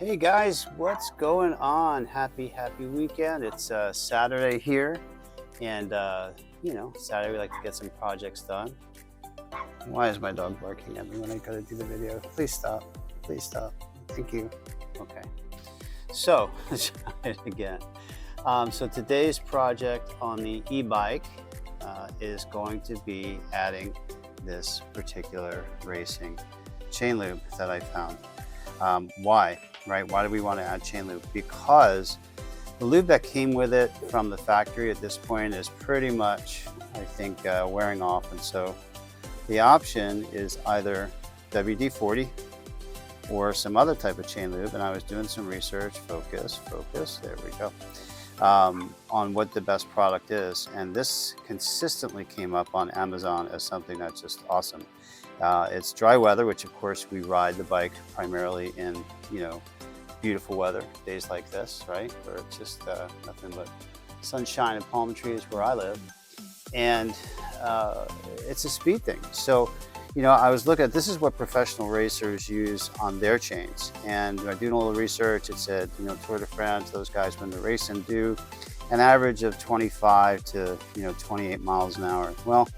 Hey guys, what's going on? Happy weekend. It's Saturday here, and Saturday we like to get some projects done. Why is my dog barking at me when I gotta do the video? Please stop. Please stop. Thank you. Okay. So let's try it again. So today's project on the e-bike is going to be adding this particular racing chain lube that I found. Why? Right? Why do we want to add chain lube? Because the lube that came with it from the factory at this point is pretty much, I think, wearing off. And so the option is either WD-40 or some other type of chain lube. And I was doing some research, focus, there we go, on what the best product is. And this consistently came up on Amazon as something that's just awesome. It's dry weather, which of course we ride the bike primarily in, beautiful weather, days like this, right? Where it's just nothing but sunshine and palm trees where I live. And it's a speed thing. So, I was looking at, this is what professional racers use on their chains. And doing a little research, it said, Tour de France, those guys when they're racing do an average of 25 to, 28 miles an hour. Well,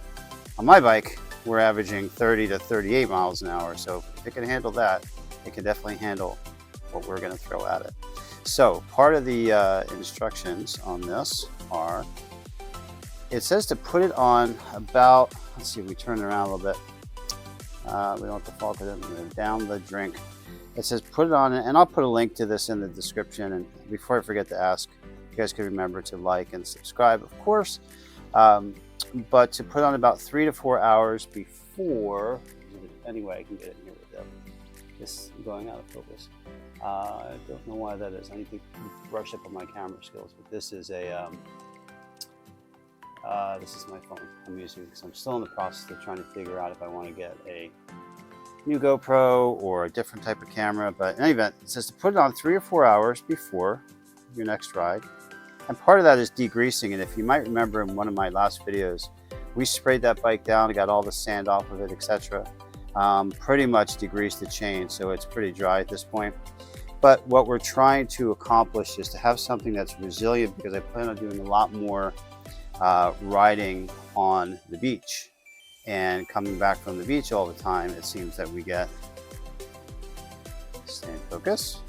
on my bike, we're averaging 30 to 38 miles an hour. So if it can handle that, it can definitely handle what we're going to throw at it. So part of the instructions on this are, it says to put it on about, let's see if we turn it around a little bit. We don't have to fall down the drink. It says put it on, and I'll put a link to this in the description. And before I forget to ask, you guys could remember to like and subscribe, of course. But to put on about 3 to 4 hours before, anyway, I can get it in here without this going out of focus. I don't know why that is. I need to brush up on my camera skills, but this is a, this is my phone I'm using because I'm still in the process of trying to figure out if I want to get a new GoPro or a different type of camera. But in any event, it says to put it on 3 or 4 hours before your next ride. And part of that is degreasing. And if you might remember in one of my last videos, we sprayed that bike down and got all the sand off of it, etc. Pretty much degreased the chain, so it's pretty dry at this point. But what we're trying to accomplish is to have something that's resilient, because I plan on doing a lot more riding on the beach. And coming back from the beach all the time, it seems that we get, stay in focus,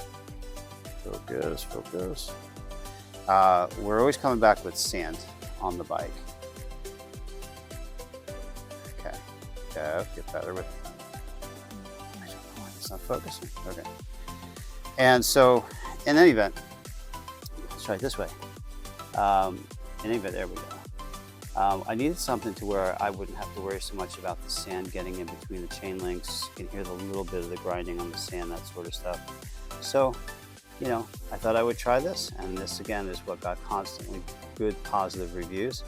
focus. We're always coming back with sand on the bike. Okay, get better with, I don't know why it's not focusing. Okay. And so, in any event, let's try it this way. In any event, there we go. I needed something to where I wouldn't have to worry so much about the sand getting in between the chain links. You can hear the little bit of the grinding on the sand, that sort of stuff. So, I thought I would try this, and this again is what got constantly good positive reviews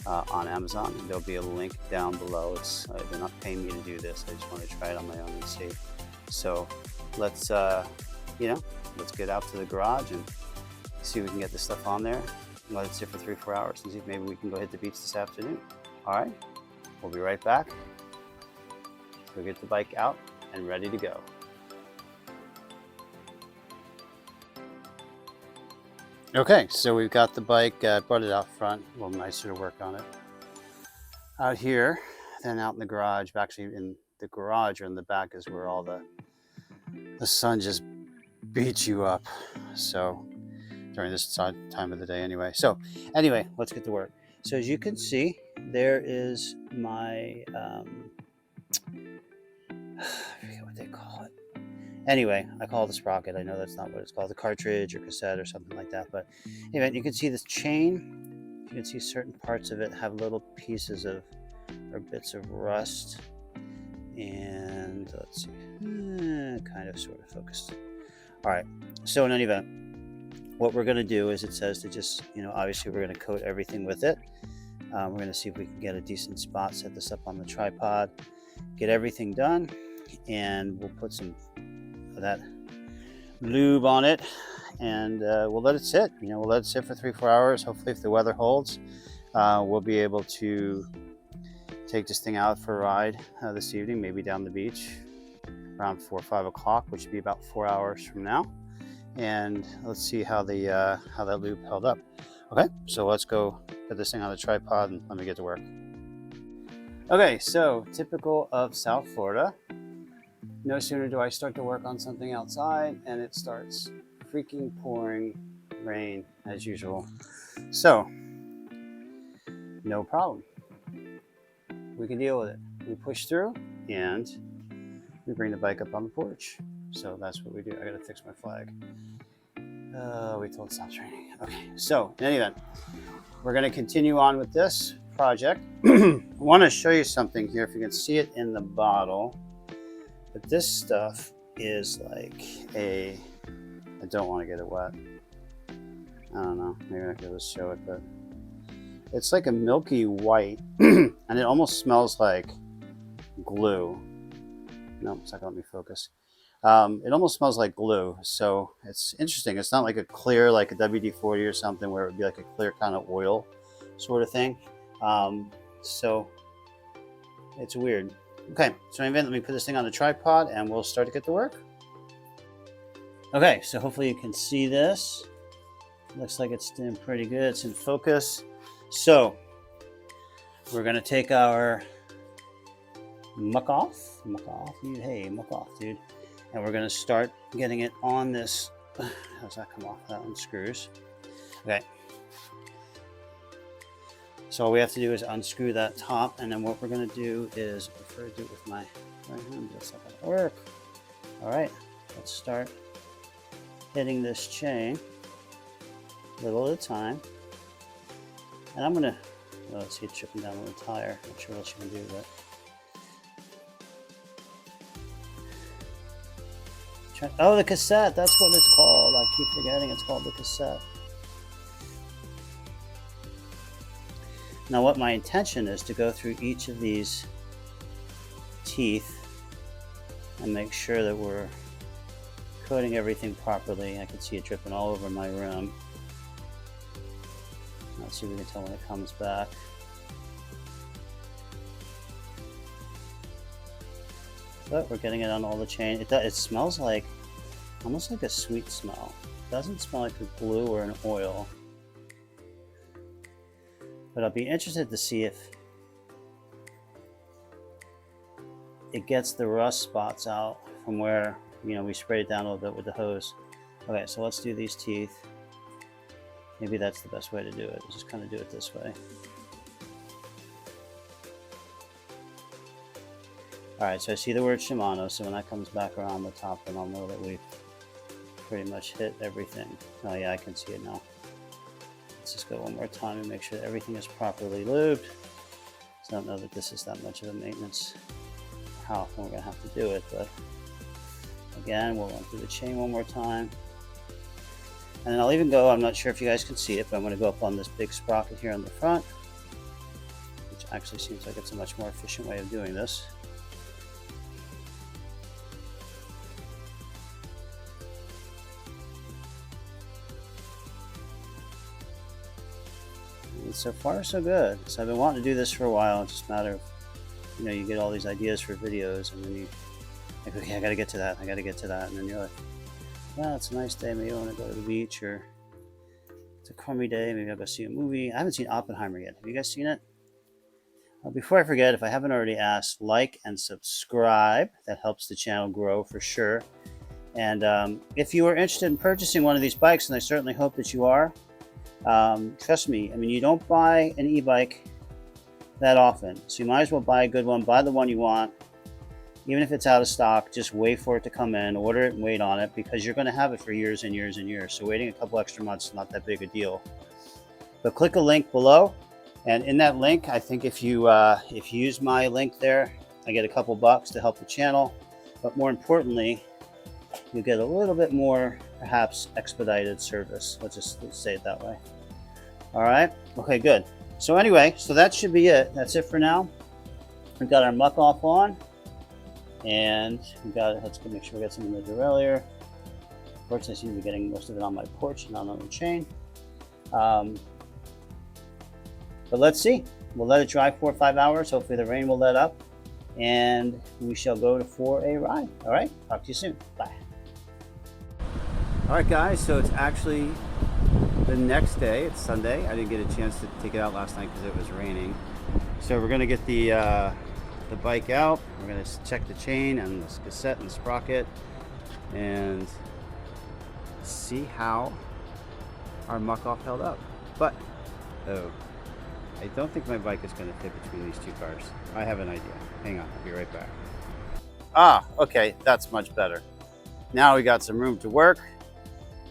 on Amazon. And there'll be a link down below. It's they're not paying me to do this. I just want to try it on my own and see. So let's let's get out to the garage and see if we can get this stuff on there. Let it sit for 3 or 4 hours and see if maybe we can go hit the beach this afternoon. All right, we'll be right back. Go get the bike out and ready to go. Okay, so we've got the bike, brought it out front, a little nicer to work on it. Out here, then out in the garage, actually in the garage or in the back is where all the sun just beats you up. So during this time of the day anyway. So anyway, let's get to work. So as you can see, there is my, I forget what they call it. Anyway, I call it the sprocket. I know that's not what it's called, the cartridge or cassette or something like that. But anyway, you can see this chain. You can see certain parts of it have little pieces of, or bits of rust. And let's see, kind of sort of focused. All right, so in any event, what we're going to do is, it says to just, obviously we're going to coat everything with it. We're going to see if we can get a decent spot, set this up on the tripod, get everything done, and we'll put some of that lube on it, and we'll let it sit. We'll let it sit for 3 or 4 hours. Hopefully, if the weather holds, we'll be able to take this thing out for a ride this evening, maybe down the beach around 4 or 5 o'clock, which would be about 4 hours from now. and let's see how that loop held up. Okay, so let's go put this thing on the tripod and let me get to work. Okay, so typical of South Florida. No sooner do I start to work on something outside and it starts freaking pouring rain as usual. So, no problem. We can deal with it. We push through and we bring the bike up on the porch. So that's what we do. I gotta fix my flag. Wait till it stops raining. Okay, so in any event, we're gonna continue on with this project. I wanna show you something here, if you can see it in the bottle. But this stuff is like I don't wanna get it wet. I don't know, maybe I can just show it, but it's like a milky white and it almost smells like glue. No, it's not gonna let me focus. It almost smells like glue, so it's interesting. It's not like a clear, like a WD-40 or something, where it would be like a clear kind of oil sort of thing. So it's weird. Okay, so anyway, let me put this thing on the tripod and we'll start to get to work. Okay, so hopefully you can see this. Looks like it's doing pretty good. It's in focus. So we're gonna take our muck off, dude. Hey, muck off, dude. And we're gonna start getting it on this. How's that come off? That one screws. Okay. So all we have to do is unscrew that top, and then what we're gonna do is, I prefer to do it with my right hand, that's not gonna work. All right, let's start hitting this chain little at a time. And I'm gonna, let's see it chipping down on the tire. Not sure what you can do, but. Oh, the cassette, that's what it's called. I keep forgetting it's called the cassette. Now what my intention is to go through each of these teeth and make sure that we're coating everything properly. I can see it dripping all over my room. Let's see if we can tell when it comes back. But we're getting it on all the chain. It smells like, almost like a sweet smell. It doesn't smell like a glue or an oil. But I'll be interested to see if it gets the rust spots out from where, we sprayed it down a little bit with the hose. Okay, so let's do these teeth. Maybe that's the best way to do it. Just kind of do it this way. All right, so I see the word Shimano, so when that comes back around the top, then I'll know that we've pretty much hit everything. Oh yeah, I can see it now. Let's just go one more time and make sure that everything is properly lubed. So I don't know that this is that much of a maintenance, how often we're gonna have to do it, but again, we'll run through the chain one more time. And then I'll even go, I'm not sure if you guys can see it, but I'm gonna go up on this big sprocket here on the front, which actually seems like it's a much more efficient way of doing this. So far, so good. So I've been wanting to do this for a while. It's just a matter of, you get all these ideas for videos, and then you like, okay, I gotta get to that, and then you're like, yeah, it's a nice day, maybe I want to go to the beach, or it's a crummy day, maybe I'll go see a movie. I haven't seen Oppenheimer yet. Have you guys seen it? Before I forget, if I haven't already asked, like and subscribe. That helps the channel grow for sure. And if you are interested in purchasing one of these bikes, and I certainly hope that you are, trust me, you don't buy an e-bike that often, so you might as well buy a good one. Buy the one you want, even if it's out of stock. Just wait for it to come in, order it and wait on it, because you're going to have it for years and years and years. So waiting a couple extra months is not that big a deal. But click a link below, and in that link, I think if you use my link there, I get a couple bucks to help the channel, but more importantly, you get a little bit more, perhaps, expedited service. Let's say it that way. All right. Okay, good. So anyway, so that should be it. That's it for now. We've got our muck off on, and we got it. Let's make sure we got some in the derailleur. Fortunately, I seem to be getting most of it on my porch and not on the chain. But let's see. We'll let it dry 4 or 5 hours. Hopefully the rain will let up, and we shall go for a ride. All right. Talk to you soon. Bye. All right, guys, so it's actually the next day. It's Sunday. I didn't get a chance to take it out last night because it was raining. So we're gonna get the bike out. We're gonna check the chain and the cassette and the sprocket and see how our muck off held up. But I don't think my bike is gonna fit between these two cars. I have an idea. Hang on, I'll be right back. Ah, okay, that's much better. Now we got some room to work.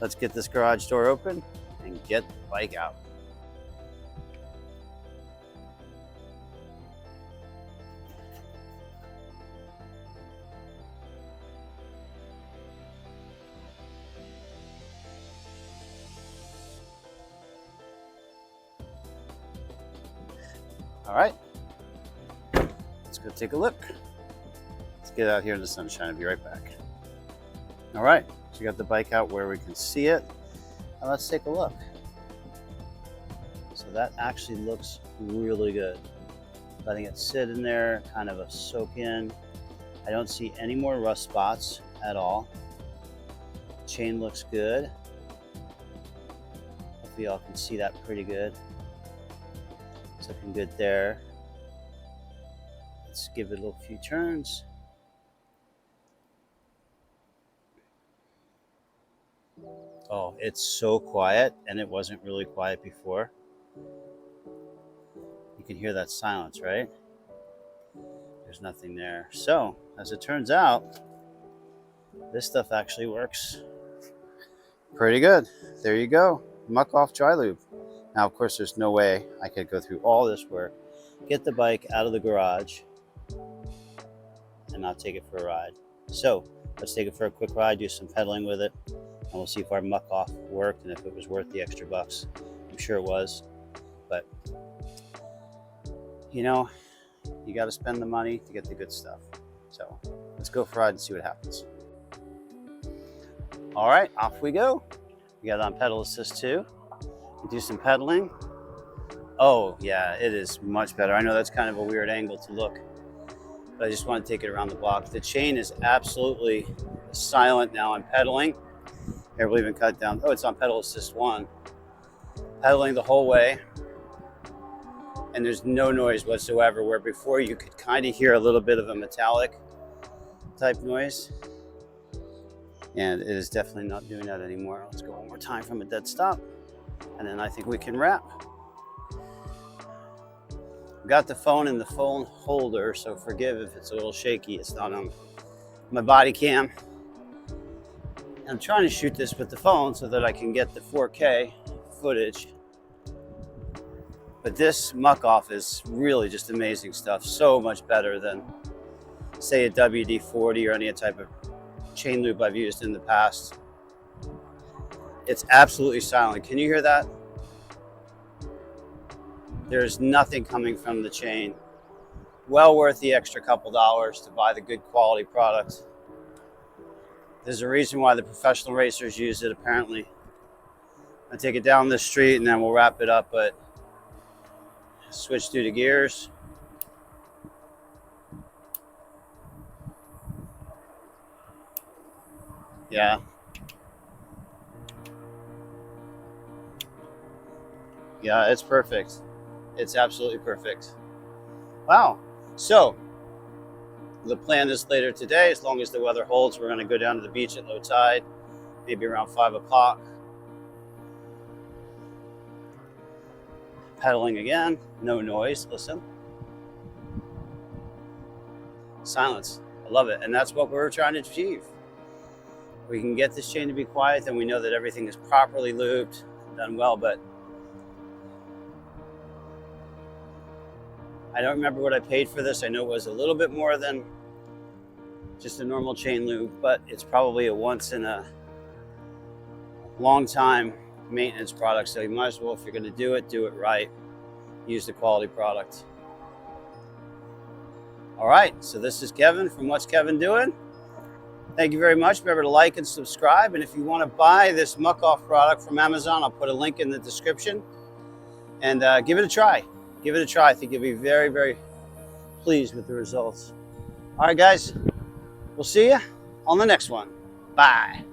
Let's get this garage door open and get the bike out. All right, let's go take a look. Let's get out here in the sunshine. I'll be right back. All right, so we got the bike out where we can see it. Now let's take a look. So that actually looks really good. Letting it sit in there, kind of a soak in. I don't see any more rust spots at all. Chain looks good. Hopefully y'all can see that pretty good. It's looking good there. Let's give it a little few turns. Oh, it's so quiet, and it wasn't really quiet before. You can hear that silence, right? There's nothing there. So, as it turns out, this stuff actually works pretty good. There you go, muck off dry lube. Now, of course, there's no way I could go through all this work, get the bike out of the garage, and not take it for a ride. So, let's take it for a quick ride, do some pedaling with it, and we'll see if our muck off worked and if it was worth the extra bucks. I'm sure it was, but you know, you got to spend the money to get the good stuff. So let's go for a ride and see what happens. All right, off we go. We got it on pedal assist too. We do some pedaling. Oh yeah, it is much better. I know that's kind of a weird angle to look, but I just want to take it around the block. The chain is absolutely silent now. I'm pedaling. Here, we'll even cut down. Oh, it's on pedal assist 1. Pedaling the whole way. And there's no noise whatsoever, where before you could kind of hear a little bit of a metallic type noise. And it is definitely not doing that anymore. Let's go one more time from a dead stop. And then I think we can wrap. Got the phone in the phone holder, so forgive if it's a little shaky. It's not on my body cam. I'm trying to shoot this with the phone so that I can get the 4K footage. But this muck off is really just amazing stuff. So much better than, say, a WD-40 or any type of chain lube I've used in the past. It's absolutely silent. Can you hear that? There's nothing coming from the chain. Well worth the extra couple dollars to buy the good quality product. There's a reason why the professional racers use it, apparently. I'll take it down the street and then we'll wrap it up, but switch through the gears. Yeah. Yeah, it's perfect. It's absolutely perfect. Wow. So, the plan is later today, as long as the weather holds, we're going to go down to the beach at low tide, maybe around 5 o'clock. Pedaling again, no noise, listen. Silence, I love it. And that's what we're trying to achieve. We can get this chain to be quiet, then we know that everything is properly lubed, done well, but I don't remember what I paid for this. I know it was a little bit more than just a normal chain lube, but it's probably a once in a long time maintenance product. So you might as well, if you're going to do it right. Use the quality product. All right, so this is Kevin from What's Kevin Doing. Thank you very much. Remember to like and subscribe. And if you want to buy this muck off product from Amazon, I'll put a link in the description. And give it a try. Give it a try. I think you'll be very, very pleased with the results. All right, guys. We'll see you on the next one. Bye.